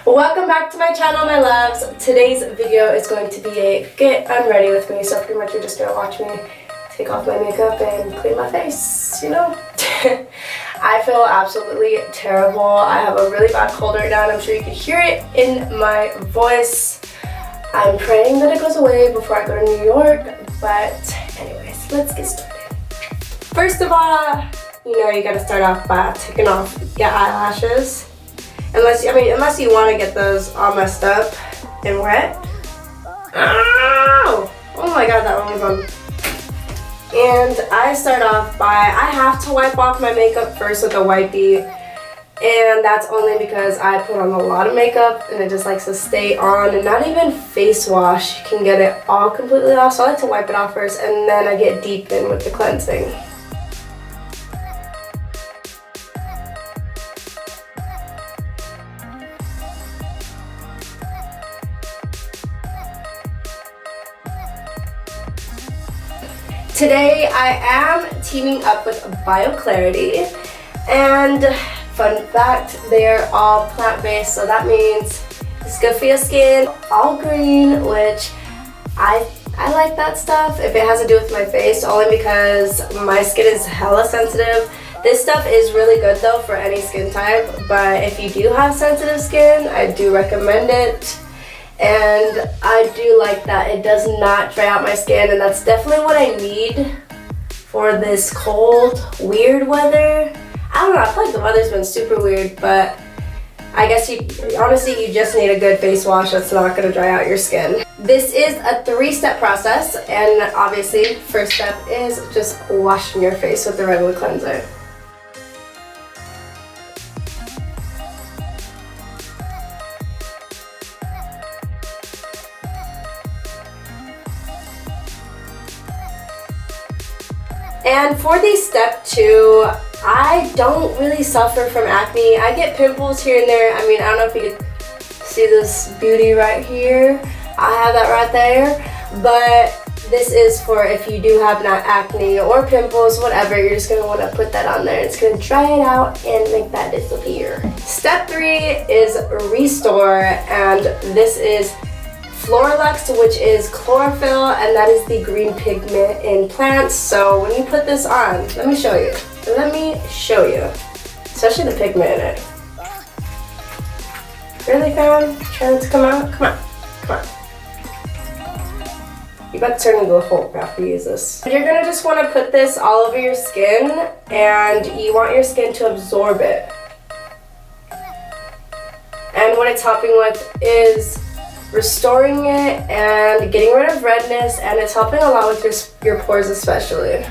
Welcome back to my channel, my loves. Today's video is going to be a get unready with me, so pretty much you're just gonna watch me take off my makeup and clean my face, you know? I feel absolutely terrible. I have a really bad cold right now and I'm sure you can hear it in my voice. I'm praying that it goes away before I go to New York, but anyways, let's get started. First of all, you know you gotta start off by taking off your eyelashes. Unless you want to get those all messed up and wet. Ow! Oh my god, that one was on. And I start off by, I have to wipe off my makeup first with a wipey. And that's only because I put on a lot of makeup and it just likes to stay on. And not even face wash can get it all completely off. So I like to wipe it off first and then I get deep in with the cleansing. Today I am teaming up with BioClarity, and fun fact, they're all plant-based, so that means it's good for your skin, all green, which I like that stuff if it has to do with my face, only because my skin is hella sensitive. This stuff is really good though for any skin type, but if you do have sensitive skin, I do recommend it. And I do like that it does not dry out my skin, and that's definitely what I need for this cold, weird weather. I don't know, I feel like the weather's been super weird, but I guess honestly you just need a good face wash that's not gonna dry out your skin. This is a 3-step process, and obviously first step is just washing your face with the regular cleanser. And for the step 2, I don't really suffer from acne. I get pimples here and there. I mean, I don't know if you can see this beauty right here. I have that right there. But this is for if you do have not acne or pimples, whatever, you're just going to want to put that on there. It's going to dry it out and make that disappear. Step 3 is Restore, and this is Floralux, which is chlorophyll, and that is the green pigment in plants. So when you put this on, let me show you. Especially the pigment in it. Really, fam? Trying it to come out? Come on. You about to turn into a Hulk after you use this. You're gonna just want to put this all over your skin, and you want your skin to absorb it. And what it's helping with is restoring it and getting rid of redness, and it's helping a lot with your pores especially.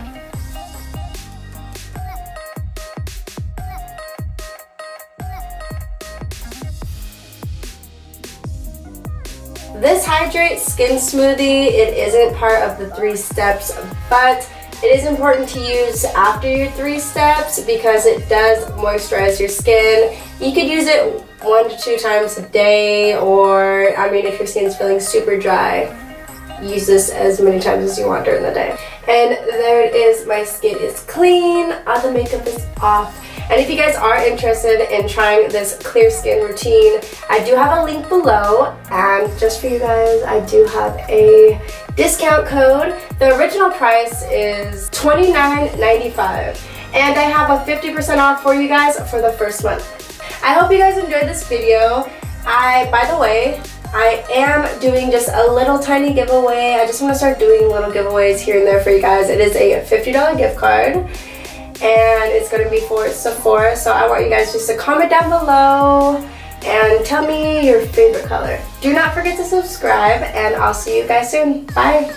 This Hydrate Skin Smoothie, it isn't part of the 3 steps, but it is important to use after your 3 steps because it does moisturize your skin. You could use it 1 to 2 times a day, or I mean if your skin's feeling super dry, use this as many times as you want during the day. And there it is, my skin is clean, all the makeup is off. And if you guys are interested in trying this clear skin routine, I do have a link below, and just for you guys, I do have a discount code. The original price is $29.95, and I have a 50% off for you guys for the first month. I hope you guys enjoyed this video. By the way, I am doing just a little tiny giveaway. I just want to start doing little giveaways here and there for you guys. It is a $50 gift card, and it's going to be for Sephora. So I want you guys just to comment down below and tell me your favorite color. Do not forget to subscribe, and I'll see you guys soon. Bye.